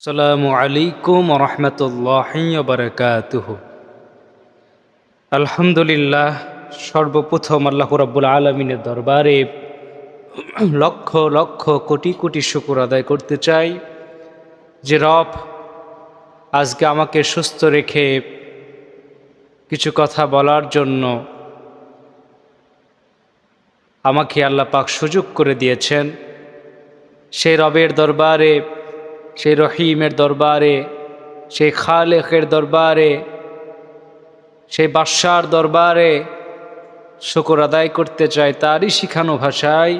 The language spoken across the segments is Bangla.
আসসালামু আলাইকুম রহমতুল্লাহি বারাকাতুহু। আলহামদুলিল্লাহ, সর্বপ্রথম আল্লাহ রাব্বুল আলামিনের দরবারে লক্ষ লক্ষ কোটি কোটি শুকর আদায় করতে চাই যে রব আজকে আমাকে সুস্থ রেখে কিছু কথা বলার জন্য আমাকে আল্লাহ পাক সুযোগ করে দিয়েছেন। সেই রবের দরবারে, সেই রহিমের দরবারে, সেই খালেকের দরবারে, সেই বাদশার দরবারে শুকর আদায় করতে চাই। তারই শিখানো ভাষায়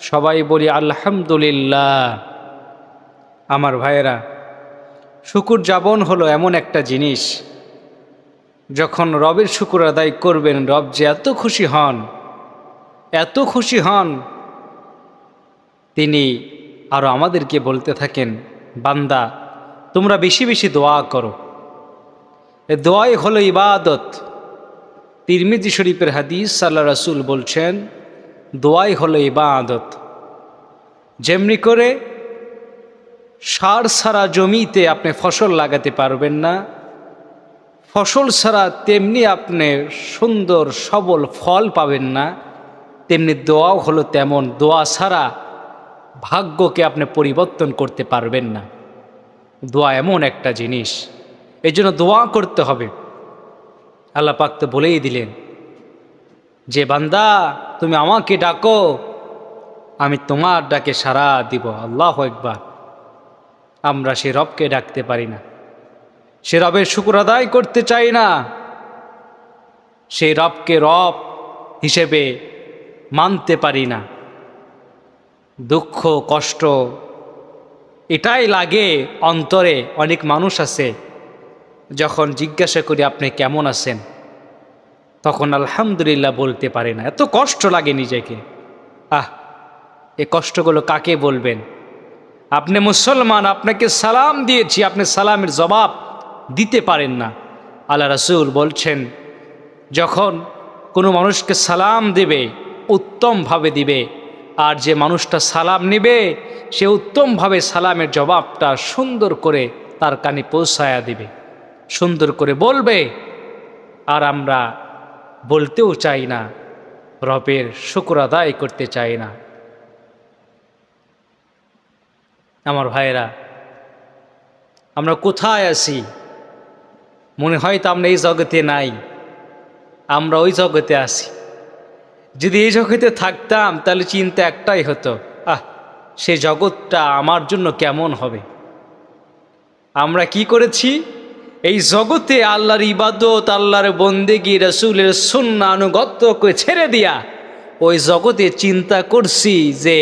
সবাই বলি আলহামদুলিল্লাহ। আমার ভাইয়েরা, শুকুর যাপন হলো এমন একটা জিনিস, যখন রবের শুকুর আদায় করবেন রব যে এত খুশি হন, এত খুশি হন, তিনি আরও আমাদেরকে বলতে থাকেন, বান্দা তোমরা বেশি বেশি দোয়া করো। এ দোয়াই হলো ইবাদত। তিরমিজি শরীফের হাদিস, আল্লাহ রাসূল বলছেন দোয়াই হলো ইবাদত। যেমনি করে সার ছাড়া জমিতে আপনি ফসল লাগাতে পারবেন না, ফসল ছাড়া তেমনি আপনি সুন্দর সবল ফল পাবেন না, তেমনি দোয়াও হলো তেমন। দোয়া ছাড়া ভাগ্যকে আপনি পরিবর্তন করতে পারবেন না। দোয়া এমন একটা জিনিস, এই জন্য দোয়া করতে হবে। আল্লাহ পাক তো বলেই দিলেন যে বান্দা তুমি আমাকে ডাকো, আমি তোমার ডাকে সাড়া দিব। আল্লাহু আকবার। আমরা সে রবকে ডাকতে পারি না, সে রবের শুকর আদায় করতে চাই না, সেই রবকে রব হিসেবে মানতে পারি না। দুঃখ কষ্ট এটাই লাগে অন্তরে। অনেক মানুষ আছে যখন জিজ্ঞাসা করি আপনি কেমন আছেন, তখন আলহামদুলিল্লাহ বলতে পারে না। এত কষ্ট লাগে নিজেকে। এই কষ্টগুলো কাকে বলবেন? আপনি মুসলমান, আপনাকে সালাম দিয়েছি, আপনি সালামের জবাব দিতে পারেন না। আল্লাহ রাসূল বলছেন যখন কোনো মানুষকে সালাম দেবে উত্তমভাবে দিবে, আর যে মানুষটা সালাম নেবে সে উত্তমভাবে সালামের জবাবটা সুন্দর করে তার কানে পৌঁছায়া দিবে, সুন্দর করে বলবে। আর আমরা বলতেও চাই না, রবের শুকর আদায় করতে চাই না। আমার ভাইয়েরা, আমরা কোথায় আছি? মনে হয় তো আমরা এই জগতে নাই, আমরা ওই জগতে আছি। যদি এই জগতে থাকতাম তাহলে চিন্তা একটাই হতো, সে জগৎটা আমার জন্য কেমন হবে। আমরা কি করেছি? এই জগতে আল্লাহর ইবাদত, আল্লাহর বন্দেগী, রাসূলের সুন্নাহ আনুগত্যকে ছেড়ে দিয়া ওই জগতে চিন্তা করছি যে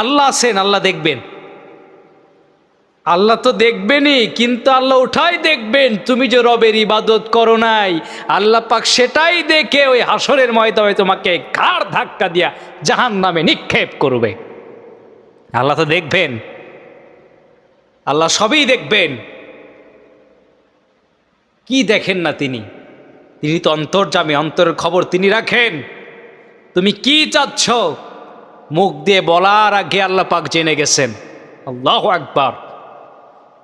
আল্লাহ আছেন, আল্লাহ দেখবেন। আল্লাহ তো দেখবেনই, কিন্তু আল্লাহ ওঠাই দেখবেন তুমি যে রবের ইবাদত করো নাই। আল্লাহ পাক সেটাই দেখে ওই হাসরের ময়দানে তোমাকে ঘাড় ধাক্কা দিয়া জাহান্নামে নিক্ষেপ করবে। আল্লাহ তো দেখবেন, আল্লাহ সবই দেখবেন। কি দেখেন না তিনি? তিনি তো অন্তর্যামী, অন্তরের খবর তিনি রাখেন। তুমি কি চাচ্ছ মুখ দিয়ে বলার আগে আল্লাহ পাক জেনে গেছেন। আল্লাহু আকবার।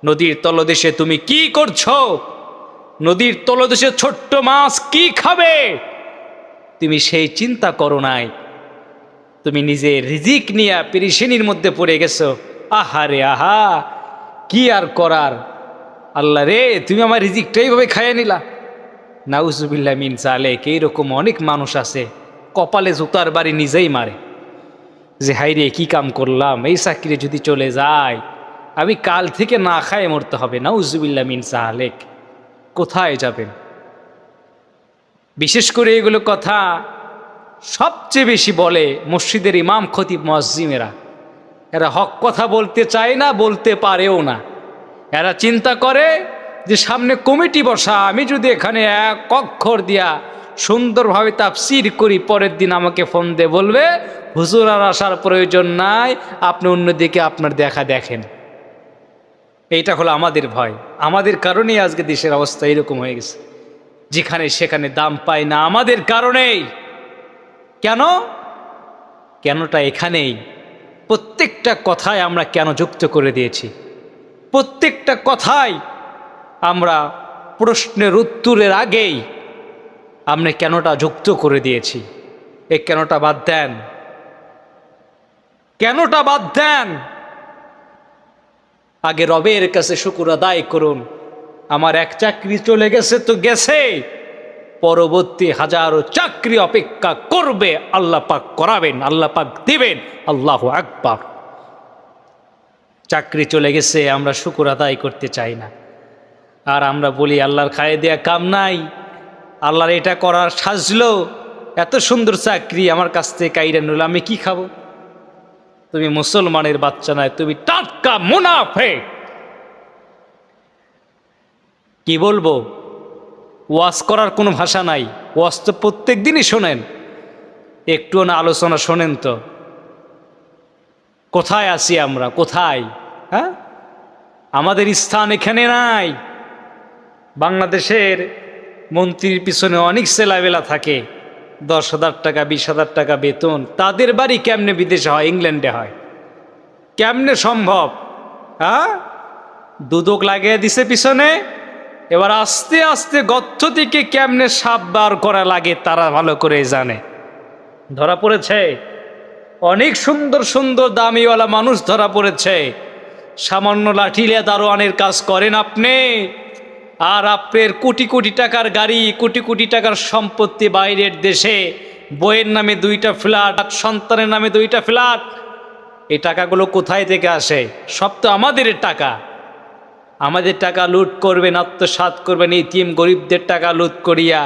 নদীর তলদেশে তুমি কি করছো? নদীর তলদেশে ছোট্ট মাছ কি খাবে তুমি সেই চিন্তা করো নাই। তুমি নিজে রিজিক নিয়ে পেরেশানির মধ্যে পড়ে গেছো। আহারে আহা, কি আর করার। আল্লাহ রে, তুমি আমার রিজিকটা এইভাবে খাইয়ে নিলা। নাউজুবিল্লাহ মিন যালিক। এইরকম অনেক মানুষ আছে কপালে জুতার বাড়ি নিজেই মারে যে হাই রে, কি কাম করলাম, এই চাকরি যদি চলে যায় আমি কাল থেকে না খায় মরতে হবে। নাউজুবিল্লাহ মিন যালিক। কোথায় যাবেন? বিশেষ করে এগুলো কথা সবচেয়ে বেশি বলে মসজিদের ইমাম খতিব মুয়াজ্জিমেরা। এরা হক কথা বলতে চায় না, বলতে পারেও না। এরা চিন্তা করে যে সামনে কমিটি বসা, আমি যদি এখানে এক অক্ষর দিয়া সুন্দরভাবে তাফসীর করি, পরের দিন আমাকে ফোন দিয়ে বলবে হুজুর আর আসার প্রয়োজন নাই, আপনি অন্যদিকে আপনার দেখা দেখেন। এইটা হলো আমাদের ভয়। আমাদের কারণেই আজকে দেশের অবস্থা এরকম হয়ে গেছে, যেখানে সেখানে দাম পায় না, আমাদের কারণেই। কেন? কেনটা এখানেই। প্রত্যেকটা কথায় আমরা কেন যুক্ত করে দিয়েছি? প্রত্যেকটা কথাই আমরা প্রশ্নের উত্তরের আগেই আপনি কেনটা যুক্ত করে দিয়েছি, এ কেনটা বাদ দেন, কেনটা বাদ দেন। আগে রবের কাছে শুকর আদায় করুন। আমার এক চাকরি চলে গেছে তো গেছে, পরবর্তী হাজারো চাকরি অপেক্ষা করবে, আল্লাহ পাক করাবেন, আল্লাহ পাক দিবেন। আল্লাহু আকবার। চাকরি চলে গেছে, আমরা শুকর আদায় করতে চাই না। আর আমরা বলি আল্লাহর খায়ে দেয়া কাম নাই, আল্লাহর এটা করার সাজলো, এত সুন্দর চাকরি আমার কাছ থেকে কাইরা নিল, আমি কি খাবো? তুমি মুসলমানের বাচ্চা নয়, তুমি টাটকা মুনাফিক। কি বলবো? ওয়াজ করার কোনো ভাষা নাই। ওয়াজ তো প্রত্যেক দিনই শোনেন, একটু না আলোচনা শোনেন তো। কোথায় আছি আমরা, কোথায়? হ্যাঁ, আমাদের স্থান এখানে নাই। বাংলাদেশের মন্ত্রীর পিছনে অনেক ছেলেবেলা থাকে, 10,000 টাকা 20,000 টাকা বেতন, তাদের বাড়ি কেমনে বিদেশে হয়, ইংল্যান্ডে হয়? কেমনে সম্ভব? হ্যাঁ, দুদক লাগিয়ে দিছে পিছনে, এবার আস্তে আস্তে গর্ত থেকে কেমনে সাপ বার করা লাগে তারা ভালো করে জানে। ধরা পড়েছে অনেক সুন্দর সুন্দর দামিওয়ালা মানুষ ধরা পড়েছে। সামান্য লাঠিলে দারোয়ানের কাজ করেন আপনি, আর আপনার কোটি কোটি টাকার গাড়ি, কোটি কোটি টাকার সম্পত্তি বাইরের দেশে, বইয়ের নামে 2টা ফ্ল্যাট, সন্তানের নামে 2টা ফ্ল্যাট। এই টাকাগুলো কোথায় থেকে আসে? সব তো আমাদের টাকা। আমাদের টাকা লুট করবেন, আত্মসাৎ করবেন, ইতিম গরিবদের টাকা লুট করিয়া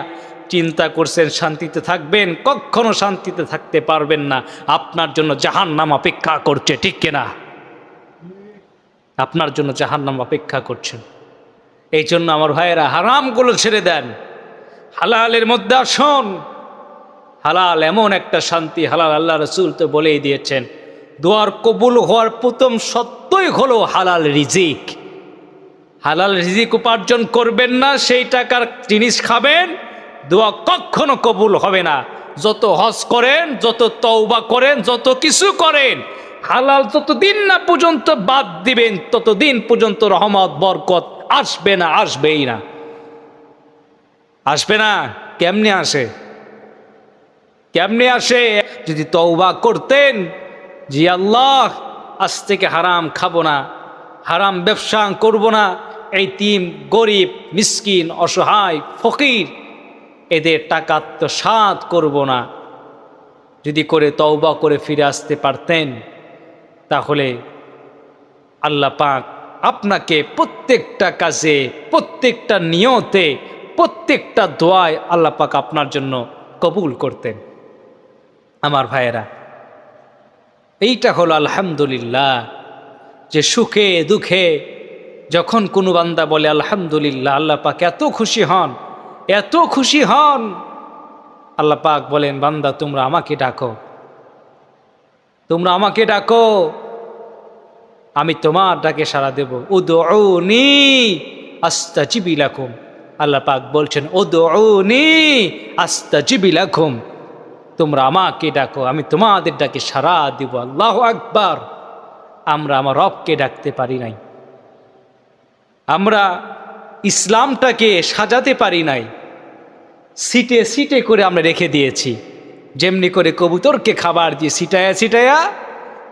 চিন্তা করছেন শান্তিতে থাকবেন? কখনো শান্তিতে থাকতে পারবেন না। আপনার জন্য জাহান্নাম অপেক্ষা করছে, ঠিক কিনা? আপনার জন্য জাহান্নাম অপেক্ষা করছেন। এই জন্য আমার ভাইয়েরা, হারামগুলো ছেড়ে দেন, হালালের মধ্যে আসুন। হালাল এমন একটা শান্তি, হালাল আল্লাহ রসুল তো বলেই দিয়েছেন, দোয়ার কবুল হওয়ার প্রথম সত্যই হলো হালাল রিজিক। হালাল রিজিক উপার্জন করবেন না, সেই টাকার জিনিস খাবেন, দোয়া কখনো কবুল হবে না। যত হজ করেন, যত তওবা করেন, যত কিছু করেন, হালাল যতদিন না পর্যন্ত বাদ দিবেন, ততদিন পর্যন্ত রহমত বরকত আসবে না, আসবেই না, আসবে না। কেমনে আসে? কেমনে আসে? যদি তওবা করতেন, জি আল্লাহ আজ থেকে হারাম খাবো না, হারাম ব্যবসা করব না, এতিম গরিব মিসকিন অসহায় ফকির এদের টাকা আত্মসাৎ করব না, যদি করে তওবা করে ফিরে আসতে পারতেন, তাহলে আল্লাহ পাক আপনাকে প্রত্যেকটা কাজে, প্রত্যেকটা নিয়তে, প্রত্যেকটা দোয়ায় আল্লাহ পাক আপনার জন্য কবুল করতেন। আমার ভাইয়েরা, এইটা হলো আলহামদুলিল্লাহ, যে সুখে দুঃখে যখন কোনো বান্দা বলে আলহামদুলিল্লাহ, আল্লাহ পাক এত খুশি হন, এত খুশি হন। আল্লাহ পাক বলেন, বান্দা তোমরা আমাকে ডাকো, তোমরা আমাকে ডাকো, আমি তোমার ডাকে সাড়া দেব। উদউনি আস্তাজিব লাকুম। আল্লাহ পাক বলছেন, উদউনি আস্তাজিব লাকুম, তোমরা আমাকে ডাকো, আমি তোমাদের ডাকে সাড়া দিব। আল্লাহু আকবার। আমরা আমার রবকে ডাকতে পারি নাই, আমরা ইসলামটাকে সাজাতে পারি নাই, সিটে সিটে করে আমরা রেখে দিয়েছি। যেমনি করে কবুতরকে খাবার দিয়ে সিটায়া সিটায়া,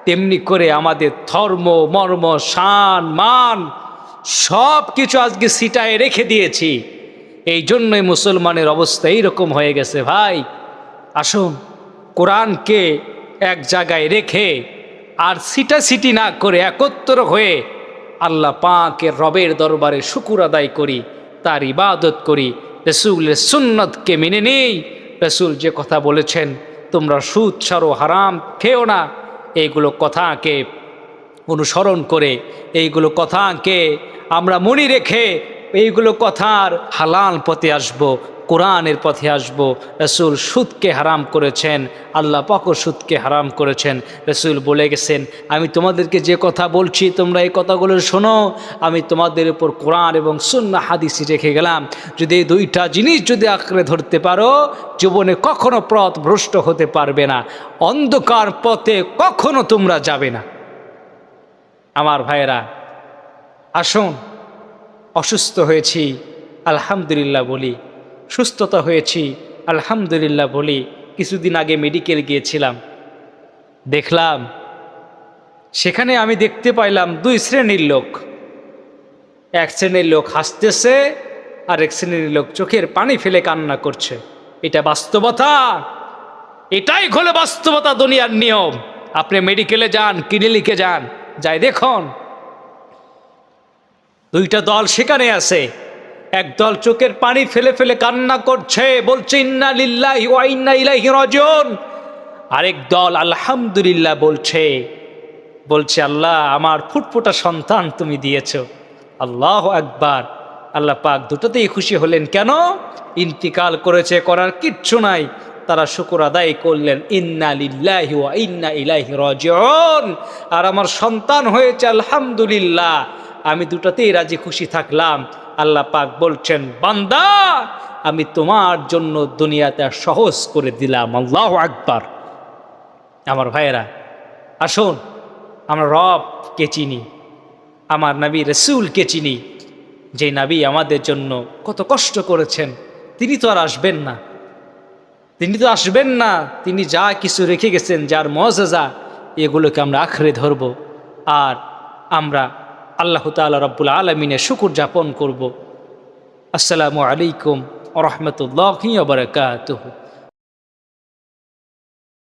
তেমনি করে আমাদের ধর্ম মর্ম শান মান সব কিছু আজকে সিটায় রেখে দিয়েছি। এই জন্যই মুসলমানের অবস্থা এইরকম হয়ে গেছে। ভাই আসুন, কোরআনকে এক জায়গায় রেখে আর সিটাসিটি না করে একত্র হয়ে আল্লাহ পাকের রবের দরবারে শুকুর আদায় করি, তার ইবাদত করি, রসুলের সুন্নতকে মেনে নেই। রসুল যে কথা বলেছেন, তোমরা সুদ ছাড়ো, হারাম খেও না, এইগুলো কথাকে অনুসরণ করে, এইগুলো কথাকে আমরা মনে রেখে, এইগুলো কথার হালাল পথে আসব, কোরআনের পথে আসব। রসুল সুদকে হারাম করেছেন, আল্লাহ পাকও সুদকে হারাম করেছেন। রসুল বলে গেছেন, আমি তোমাদেরকে যে কথা বলছি তোমরা এই কথাগুলো শোনো, আমি তোমাদের উপর কোরআন এবং সুন্নাহ হাদিস রেখে গেলাম। যদি এই 2টা জিনিস যদি আঁকড়ে ধরতে পারো, জীবনে কখনো পথ ভ্রষ্ট হতে পারবে না, অন্ধকার পথে কখনো তোমরা যাবে না। আমার ভাইয়েরা, আসুন, অসুস্থ হয়েছি আলহামদুলিল্লাহ বলি, সুস্থতা হয়েছি আলহামদুলিল্লাহ বলি। কিছুদিন আগে মেডিকেল গিয়েছিলাম, দেখলাম সেখানে আমি দেখতে পাইলাম দুই শ্রেণীর লোক। এক শ্রেণীর লোক হাসতেছে, আর এক শ্রেণীর লোক চোখের পানি ফেলে কান্না করছে। এটা বাস্তবতা, এটাই হলো বাস্তবতা, দুনিয়ার নিয়ম। আপনি মেডিকেলে যান, ক্লিনিকে যান, যাই দেখুন দুইটা দল সেখানে আছে। এক দল চোখের পানি ফেলে ফেলে কান্না করছে, বলছে ইন্না লিল্লাহি ওয়া ইন্না ইলাইহি রাজিউন। আরেক দল আলহামদুলিল্লাহ বলছে আল্লাহ আমার ফুটফুটা সন্তান তুমি দিয়েছো। আল্লাহু আকবার। আল্লাহ পাক দুটোতেই খুশি হলেন। কেন? ইন্তিকাল করেছে, করার কিচ্ছু নাই, তারা শুকর আদায় করলেন, ইন্না লিল্লাহি ওয়া ইন্না ইলাইহি রাজিউন। আর আমার সন্তান হয়েছে আলহামদুলিল্লাহ, আমি দুটোতেই রাজি খুশি থাকলাম। আল্লাহ পাক বলছেন, বান্দা আমি তোমার জন্য দুনিয়াতে সহজ করে দিলাম। আল্লাহু আকবার। আমার ভাইয়েরা, আসুন আমরা রবকে চিনি, আমার নবী রসুলকে চিনি, যে নবী আমাদের জন্য কত কষ্ট করেছেন। তিনি তো আর আসবেন না, তিনি যা কিছু রেখে গেছেন, যার মুআজিজা, এগুলোকে আমরা আঁকড়ে ধরব। আর আমরা আল্লাহ তাআলা রব্বুল আলামিনের শুকর যাপন করব। আসসালামু আলাইকুম ওয়া রাহমাতুল্লাহি ওয়া বারাকাতুহু।